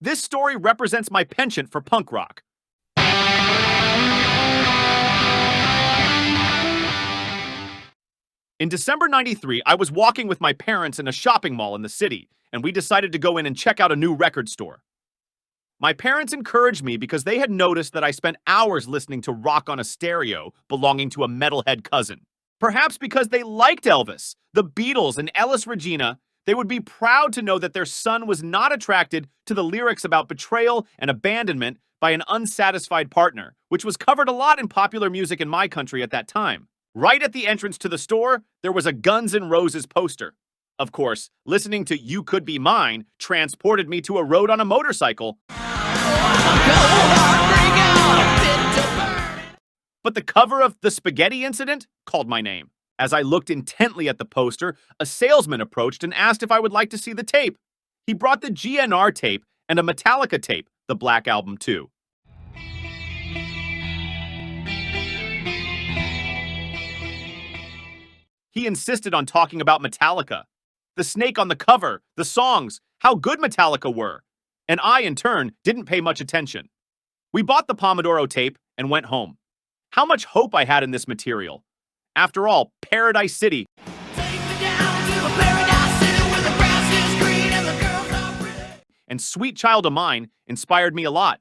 This story represents my penchant for punk rock. In December '93, I was walking with my parents in a shopping mall in the city, and we decided to go in and check out a new record store. My parents encouraged me because they had noticed that I spent hours listening to rock on a stereo belonging to a metalhead cousin. Perhaps because they liked Elvis, the Beatles, and Elis Regina, they would be proud to know that their son was not attracted to the lyrics about betrayal and abandonment by an unsatisfied partner, which was covered a lot in popular music in my country at that time. Right at the entrance to the store, there was a Guns N' Roses poster. Of course, listening to You Could Be Mine transported me to a road on a motorcycle. But the cover of The Spaghetti Incident called my name. As I looked intently at the poster, a salesman approached and asked if I would like to see the tape. He brought the GNR tape and a Metallica tape, the Black Album too. He insisted on talking about Metallica, the snake on the cover, the songs, how good Metallica were, and I, in turn, didn't pay much attention. We bought the Pomodoro tape and went home. How much hope I had in this material. After all, Paradise City. And Sweet Child of Mine inspired me a lot.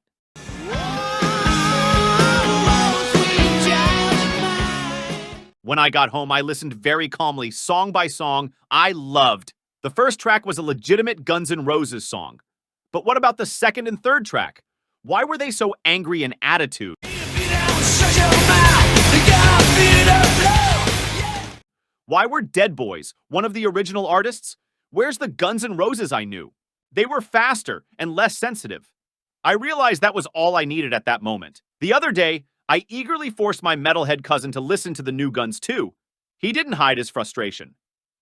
When I got home, I listened very calmly, song by song. I loved. The first track was a legitimate Guns N' Roses song. But what about the second and third track? Why were they so angry in attitude? Why were Dead Boys one of the original artists? Where's the Guns N' Roses I knew? They were faster and less sensitive. I realized that was all I needed at that moment. The other day, I eagerly forced my metalhead cousin to listen to the new Guns too. He didn't hide his frustration.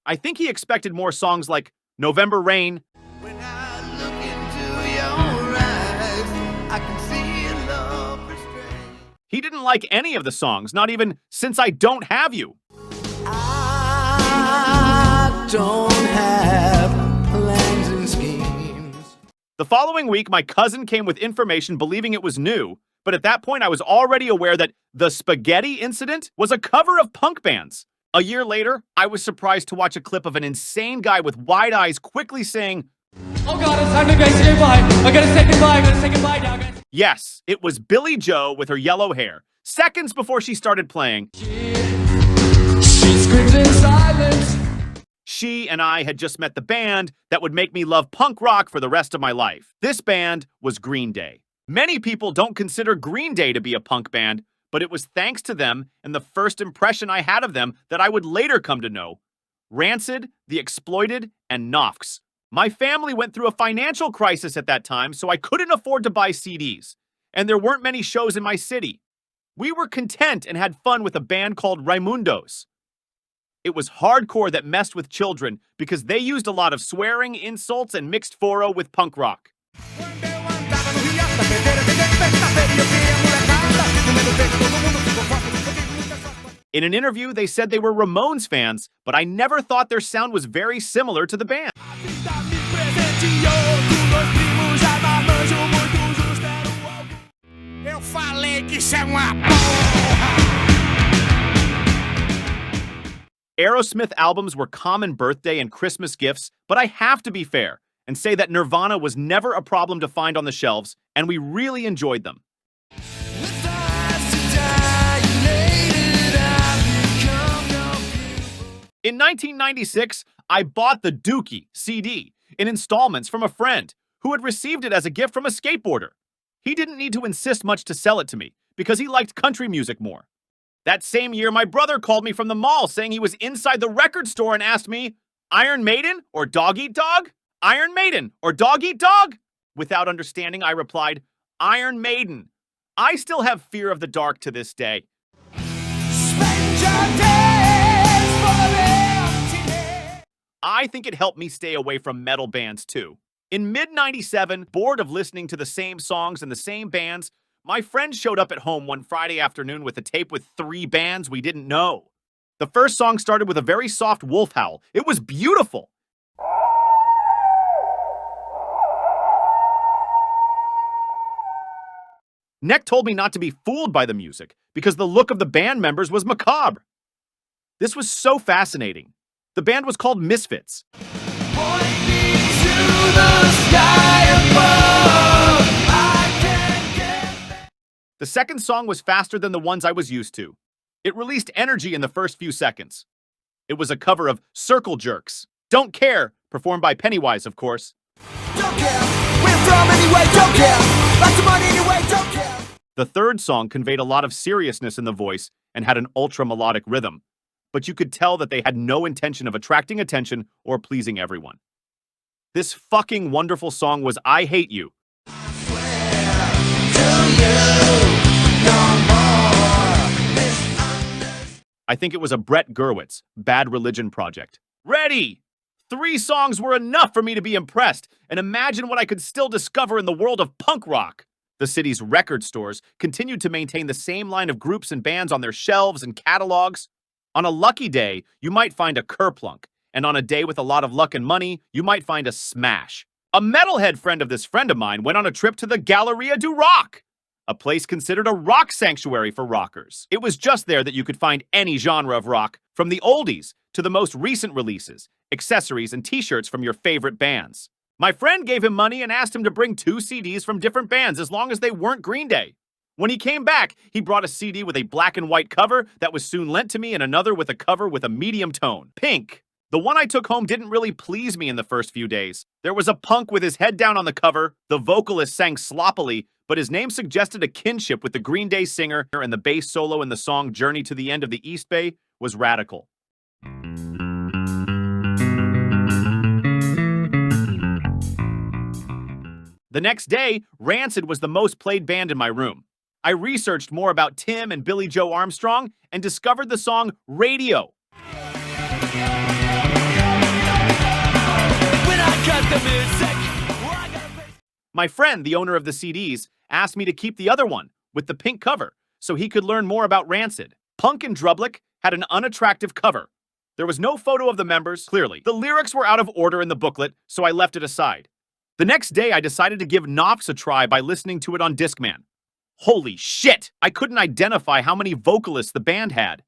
I think he expected more songs like November Rain. When I look into your eyes, I can see love restrained. He didn't like any of the songs, not even Since I Don't Have You. I don't have plans and schemes. The following week, my cousin came with information believing it was new, but at that point I was already aware that The Spaghetti Incident was a cover of punk bands. A year later, I was surprised to watch a clip of an insane guy with wide eyes quickly saying, "Oh God, it's time to say goodbye. I gotta say goodbye now, guys." Yes, it was Billie Joe with her yellow hair. Seconds before she started playing, she screams in silence. She and I had just met the band that would make me love punk rock for the rest of my life. This band was Green Day. Many people don't consider Green Day to be a punk band, but it was thanks to them and the first impression I had of them that I would later come to know. Rancid, The Exploited, and Knopfs. My family went through a financial crisis at that time, so I couldn't afford to buy CDs, and there weren't many shows in my city. We were content and had fun with a band called Raimundos. It was hardcore that messed with children because they used a lot of swearing, insults, and mixed foro with punk rock. In an interview, they said they were Ramones fans, but I never thought their sound was very similar to the band. Aerosmith albums were common birthday and Christmas gifts, but I have to be fair and say that Nirvana was never a problem to find on the shelves, and we really enjoyed them. In 1996, I bought the Dookie CD in installments from a friend who had received it as a gift from a skateboarder. He didn't need to insist much to sell it to me because he liked country music more. That same year, my brother called me from the mall saying he was inside the record store and asked me, Iron Maiden or Dog Eat Dog? Iron Maiden or Dog Eat Dog? Without understanding, I replied, Iron Maiden. I still have fear of the dark to this day. I think it helped me stay away from metal bands too. In mid-97, bored of listening to the same songs and the same bands, my friend showed up at home one Friday afternoon with a tape with 3 bands we didn't know. The first song started with a very soft wolf howl. It was beautiful. Neck told me not to be fooled by the music because the look of the band members was macabre. This was so fascinating. The band was called Misfits. The second song was faster than the ones I was used to. It released energy in the first few seconds. It was a cover of Circle Jerks. Don't Care, performed by Pennywise, of course. Don't care, where from anyway, don't care. Lots of money anyway, don't care. The third song conveyed a lot of seriousness in the voice and had an ultra-melodic rhythm, but you could tell that they had no intention of attracting attention or pleasing everyone. This fucking wonderful song was I Hate You. I think it was a Brett Gurewitz, Bad Religion project. Ready! 3 songs were enough for me to be impressed, and imagine what I could still discover in the world of punk rock. The city's record stores continued to maintain the same line of groups and bands on their shelves and catalogs. On a lucky day, you might find a Kerplunk, and on a day with a lot of luck and money, you might find a Smash. A metalhead friend of this friend of mine went on a trip to the Galleria du Rock, a place considered a rock sanctuary for rockers. It was just there that you could find any genre of rock, from the oldies to the most recent releases, accessories, and t-shirts from your favorite bands. My friend gave him money and asked him to bring 2 CDs from different bands as long as they weren't Green Day. When he came back, he brought a CD with a black and white cover that was soon lent to me and another with a cover with a medium tone, pink. The one I took home didn't really please me in the first few days. There was a punk with his head down on the cover, the vocalist sang sloppily, but his name suggested a kinship with the Green Day singer, and the bass solo in the song Journey to the End of the East Bay was radical. The next day, Rancid was the most played band in my room. I researched more about Tim and Billy Joe Armstrong and discovered the song Radio. My friend, the owner of the CDs, asked me to keep the other one with the pink cover so he could learn more about Rancid. Punk and Drublic had an unattractive cover. There was no photo of the members, clearly. The lyrics were out of order in the booklet, so I left it aside. The next day, I decided to give Knox a try by listening to it on Discman. Holy shit! I couldn't identify how many vocalists the band had.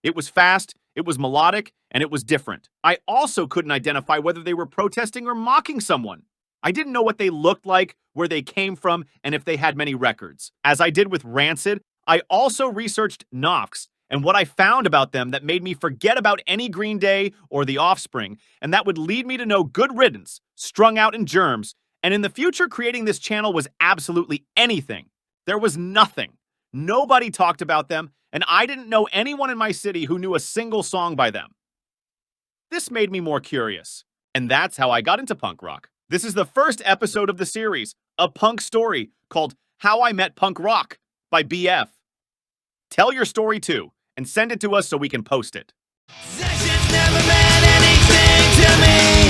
It was fast, it was melodic, and it was different. I also couldn't identify whether they were protesting or mocking someone. I didn't know what they looked like, where they came from, and if they had many records. As I did with Rancid, I also researched Knox and what I found about them that made me forget about any Green Day or The Offspring, and that would lead me to know Good Riddance, Strung Out and Germs, and in the future creating this channel was absolutely anything. There was nothing. Nobody talked about them, and I didn't know anyone in my city who knew a single song by them. This made me more curious, and that's how I got into punk rock. This is the first episode of the series, a punk story called How I Met Punk Rock by BF. Tell your story too, and send it to us so we can post it. Sessions never meant anything to me.